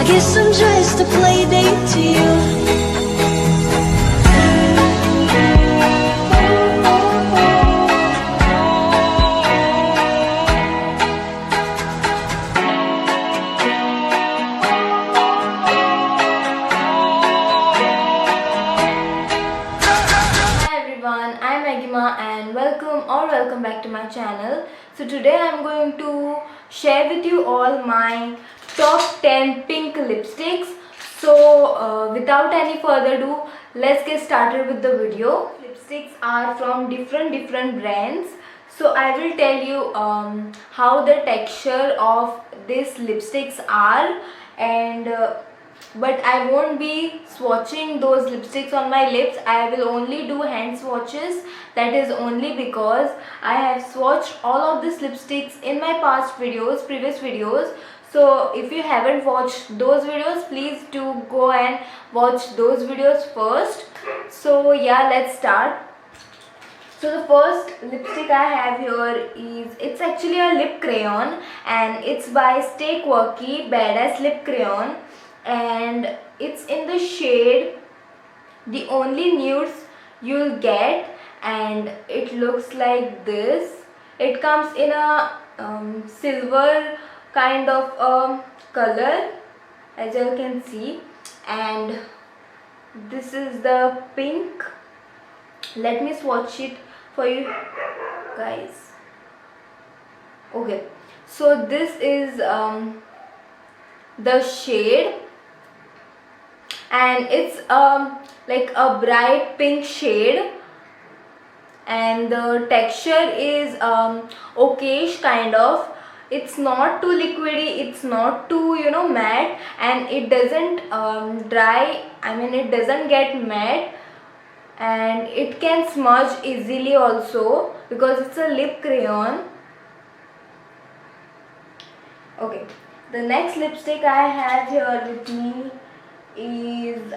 I guess I'm just a play date to you. I'm Agima and welcome back to my channel. So today I'm going to share with you all my top 10 pink lipsticks. So without any further ado, let's get started with the video. Lipsticks are from different brands. So I will tell you how the texture of these lipsticks are, and but I won't be swatching those lipsticks on my lips. I will only do hand swatches. That is only because I have swatched all of these lipsticks in my previous videos. So if you haven't watched those videos, please do go and watch those videos first. So yeah, let's start. So the first lipstick I have here it's actually a lip crayon, and it's by Stay Quirky Badass Lip Crayon, and it's in the shade The Only Nudes You'll Get, and it looks like this. It comes in a silver kind of color, as you can see, and this is the pink. Let me swatch it for you guys. Okay, so this is the shade, and it's like a bright pink shade, and the texture is okayish kind of. It's not too liquidy, it's not too matte, and it doesn't dry. It doesn't get matte, and it can smudge easily also because it's a lip crayon. Okay, the next lipstick I have here with me is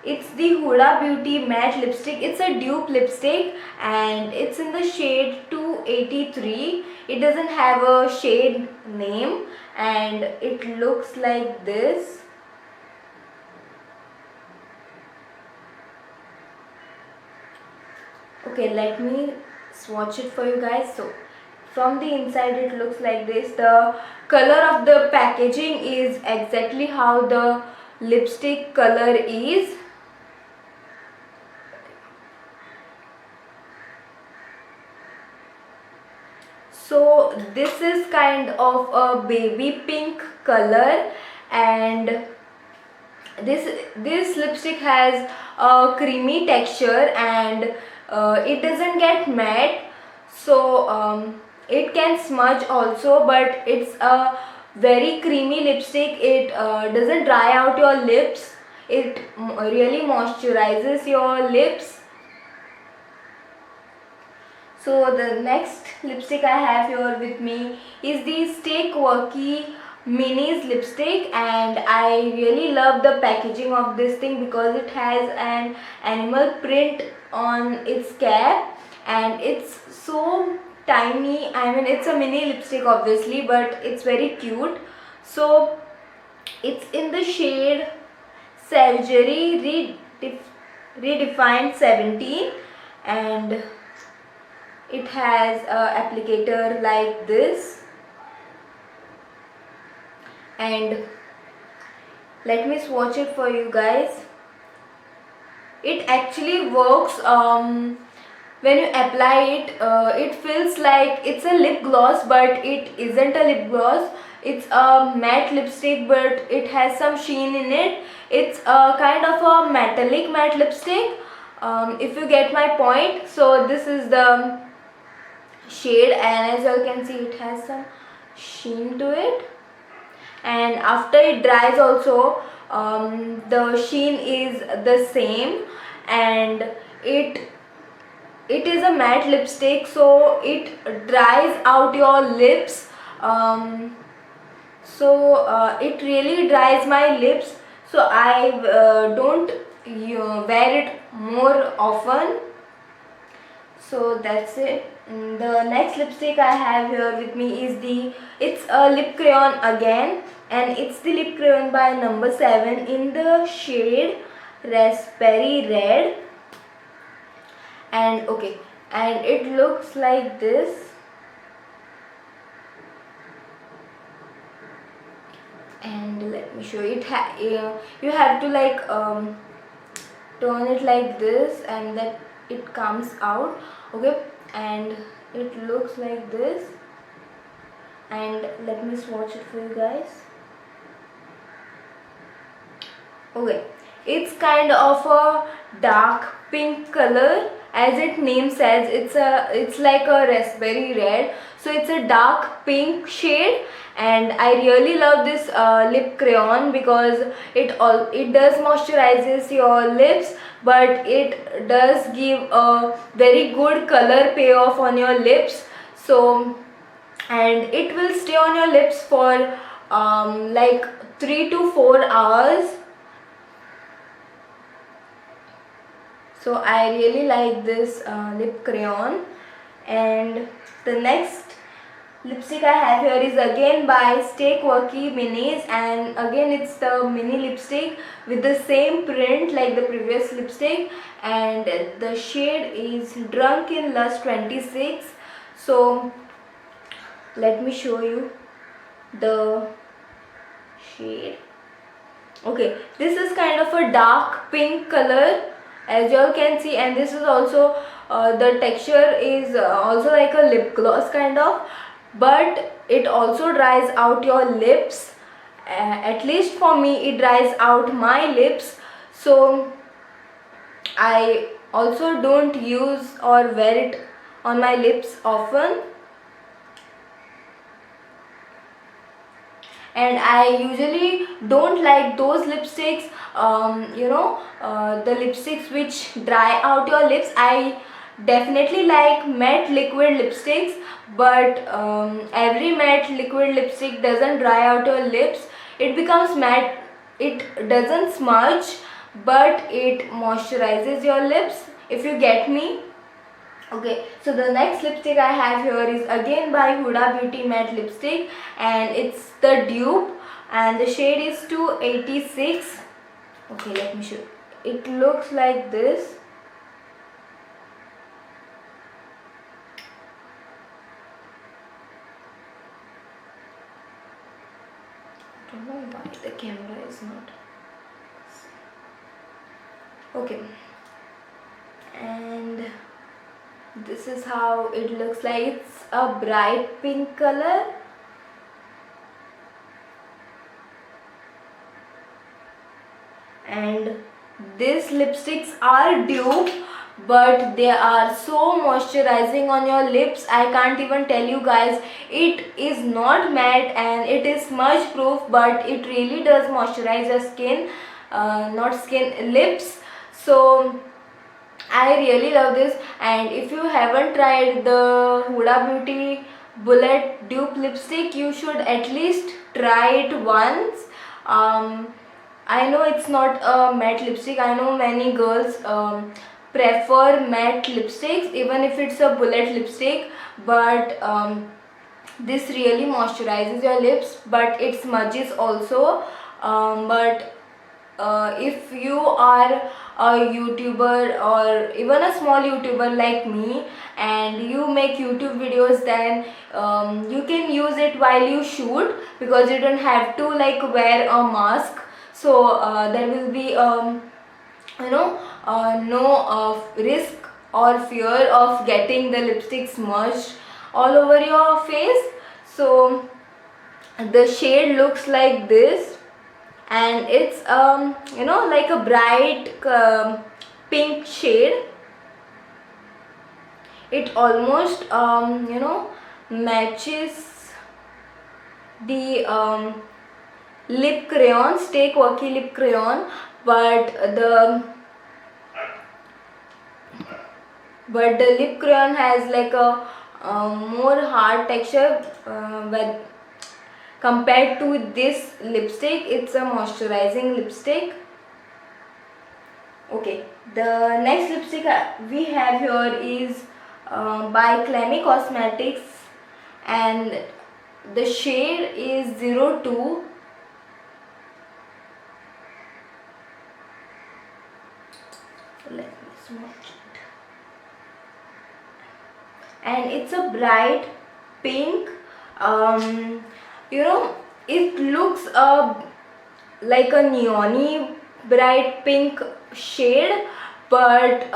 it's the Huda Beauty matte lipstick. It's a dupe lipstick, and it's in the shade 283. It doesn't have a shade name, and it looks like this. Okay, let me swatch it for you guys. So from the inside it looks like this. The color of the packaging is exactly how the lipstick color is. So this is kind of a baby pink color, and this lipstick has a creamy texture, and it doesn't get matte, so it can smudge also, but it's a very creamy lipstick. It doesn't dry out your lips. It really moisturizes your lips. So the next lipstick I have here with me is the Stay Quirky Minis lipstick, and I really love the packaging of this thing because it has an animal print on its cap, and it's so tiny. It's a mini lipstick obviously, but it's very cute. So it's in the shade Savagery Redefined 17, and it has a applicator like this. And let me swatch it for you guys. It actually works. When you apply it, it feels like it's a lip gloss, but it isn't a lip gloss. It's a matte lipstick, but it has some sheen in it. It's a kind of a metallic matte lipstick, if you get my point. So this is the shade, and as you can see, it has some sheen to it, and after it dries also, the sheen is the same, and it is a matte lipstick, so it dries out your lips. It really dries my lips, so I don't wear it more often. So that's it. The next lipstick I have here with me is it's a lip crayon again, and it's the lip crayon by number 7 in the shade raspberry red. And okay, and it looks like this. And let me show you. You have to like turn it like this, and then it comes out. Okay, and it looks like this. And let me swatch it for you guys. Okay, it's kind of a dark pink color, as its name says. It's like a raspberry red, so it's a dark pink shade. And I really love this lip crayon because it does moisturizes your lips, but it does give a very good color payoff on your lips. So, and it will stay on your lips for like 3 to 4 hours. So I really like this lip crayon. And the next lipstick I have here is again by Stay Quirky Minis, and again it's the mini lipstick with the same print like the previous lipstick, and the shade is Drunk in Lust 26. So let me show you the shade. Okay, this is kind of a dark pink color, as you all can see, and this is also the texture is also like a lip gloss kind of, but it also dries out your lips. At least for me, it dries out my lips, so I also don't use or wear it on my lips often. And I usually don't like those lipsticks, the lipsticks which dry out your lips. I definitely like matte liquid lipsticks, but every matte liquid lipstick doesn't dry out your lips. It becomes matte, it doesn't smudge, but it moisturizes your lips, if you get me. Okay, so the next lipstick I have here is again by Huda Beauty Matte Lipstick, and it's the dupe, and the shade is 286. Okay, let me show you. It looks like this. I don't know why the camera is not. Okay, and this is how it looks like. It's a bright pink color. And these lipsticks are dupe, but they are so moisturizing on your lips. I can't even tell you guys. It is not matte and it is smudge proof, but it really does moisturize your skin, lips. So I really love this. And if you haven't tried the Huda Beauty Bullet Dupe Lipstick, you should at least try it once. I know it's not a matte lipstick. I know many girls prefer matte lipsticks even if it's a bullet lipstick, but this really moisturizes your lips, but it smudges also. But if you are a YouTuber or even a small YouTuber like me and you make YouTube videos, then you can use it while you shoot, because you don't have to like wear a mask. So there will be no risk or fear of getting the lipstick smudged all over your face. So the shade looks like this, and it's like a bright pink shade. It almost matches the lip crayon, Stay Quirky lip crayon, but the lip crayon has like a more hard texture compared to this lipstick. It's a moisturizing lipstick. Okay, the next lipstick we have here is by Clemi Cosmetics, and the shade is 02. let me swatch it. And it's a bright pink. You know, it looks like a neony bright pink shade, but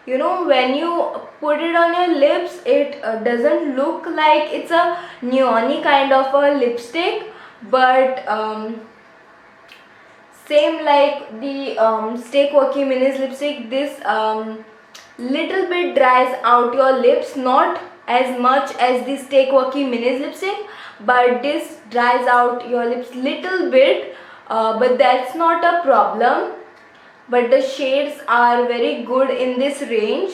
you know, when you put it on your lips, it doesn't look like it's a neony kind of a lipstick, but same like the Stay Quirky Minis lipstick, this little bit dries out your lips, not as much as the Stay Quirky Minis lipstick, but this dries out your lips little bit, but that's not a problem. But the shades are very good in this range.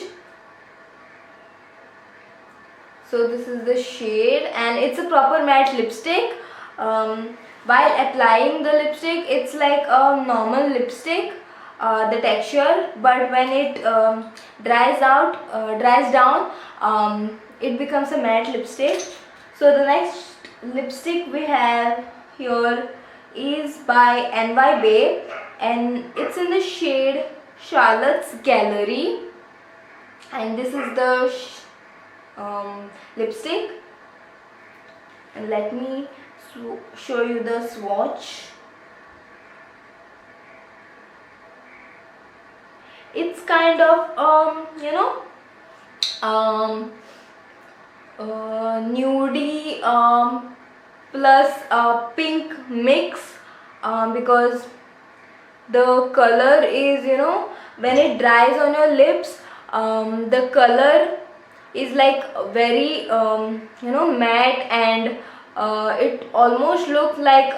So this is the shade, and it's a proper matte lipstick. While applying the lipstick, it's like a normal lipstick, the texture, but when it dries down, it becomes a matte lipstick. So the next lipstick we have here is by NY Bae, and it's in the shade Charlotte's Gallery, and this is the lipstick. And let me show you the swatch. It's kind of you know, nudie plus pink mix, because the color is, you know, when it dries on your lips, the color is like very you know, matte, and it almost looks like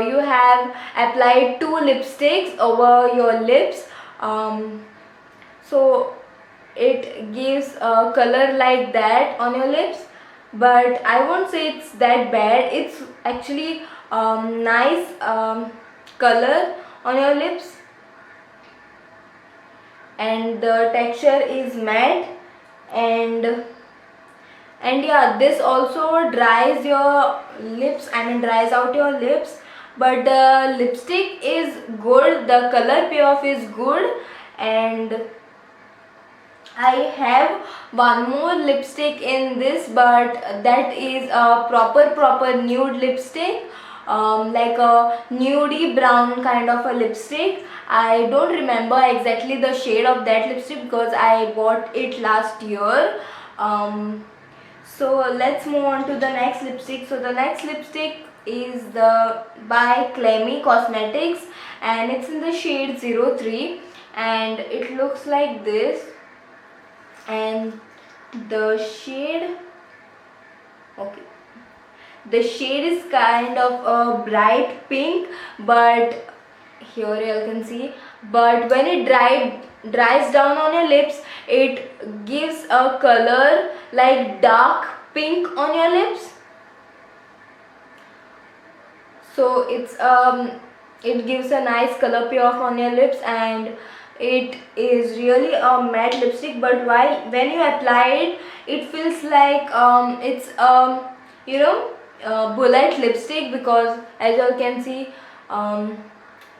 you have applied two lipsticks over your lips. So it gives a color like that on your lips, but I won't say it's that bad. It's actually nice color on your lips, and the texture is matte, and yeah, this also dries your lips, I mean dries out your lips, but the lipstick is good, the color payoff is good. And I have one more lipstick in this, but that is a proper nude lipstick, like a nudie brown kind of a lipstick. I don't remember exactly the shade of that lipstick because I bought it last year. So let's move on to the next lipstick. So the next lipstick is the by Clemmie Cosmetics, and it's in the shade 03, and it looks like this. And the shade, okay, the shade is kind of a bright pink, but here you can see, but when it dries down on your lips, it gives a color like dark pink on your lips. So it's it gives a nice color payoff on your lips, and it is really a matte lipstick, but when you apply it, it feels like it's you know, bullet lipstick, because as you can see,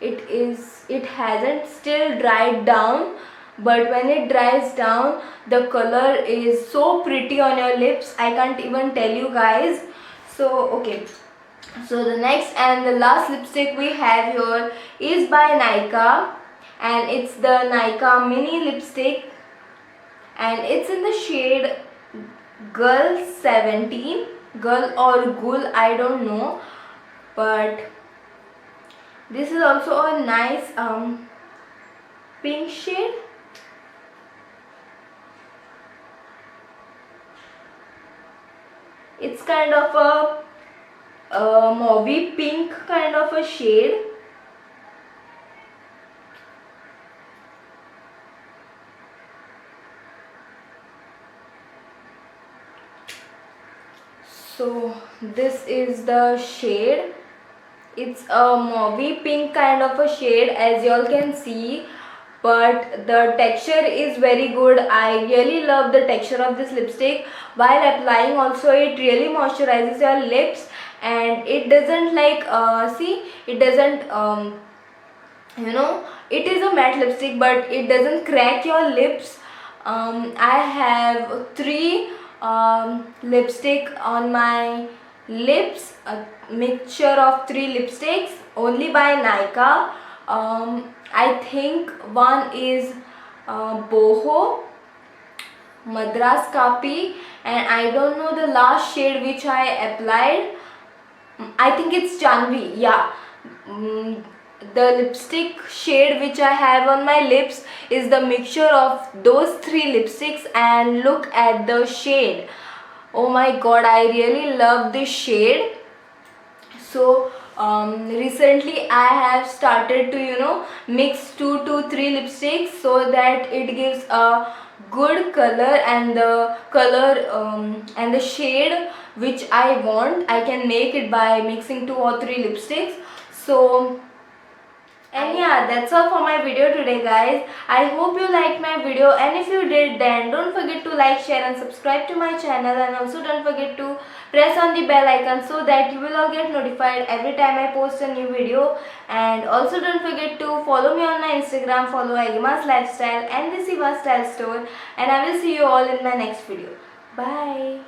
it hasn't still dried down, but when it dries down, the color is so pretty on your lips, I can't even tell you guys. So okay, so the next and the last lipstick we have here is by Nykaa, and it's the Nykaa mini lipstick, and it's in the shade Girl 17, Girl or Gul, I don't know, but this is also a nice pink shade. It's kind of a mauvey pink kind of a shade. So this is the shade. It's a mauvey pink kind of a shade, as you all can see, but the texture is very good. I really love the texture of this lipstick. While applying also, it really moisturizes your lips, and it doesn't like see, it doesn't you know, it is a matte lipstick but it doesn't crack your lips. I have three lipstick on my lips, a mixture of three lipsticks only by Nykaa. I think one is Boho, Madras Kapi, and I don't know the last shade which I applied. I think it's Janvi. Yeah. Mm, the lipstick shade which I have on my lips is the mixture of those three lipsticks, and look at the shade. Oh my god, I really love this shade. So recently I have started to, you know, mix 2 to 3 lipsticks so that it gives a good color, and the color and the shade which I want, I can make it by mixing 2 or 3 lipsticks. So, and yeah, that's all for my video today, guys. I hope you liked my video, and if you did, then don't forget to like, share and subscribe to my channel, and also don't forget to press on the bell icon so that you will all get notified every time I post a new video. And also don't forget to follow me on my Instagram, follow Agima's Lifestyle and the Siva Style Store, and I will see you all in my next video. Bye.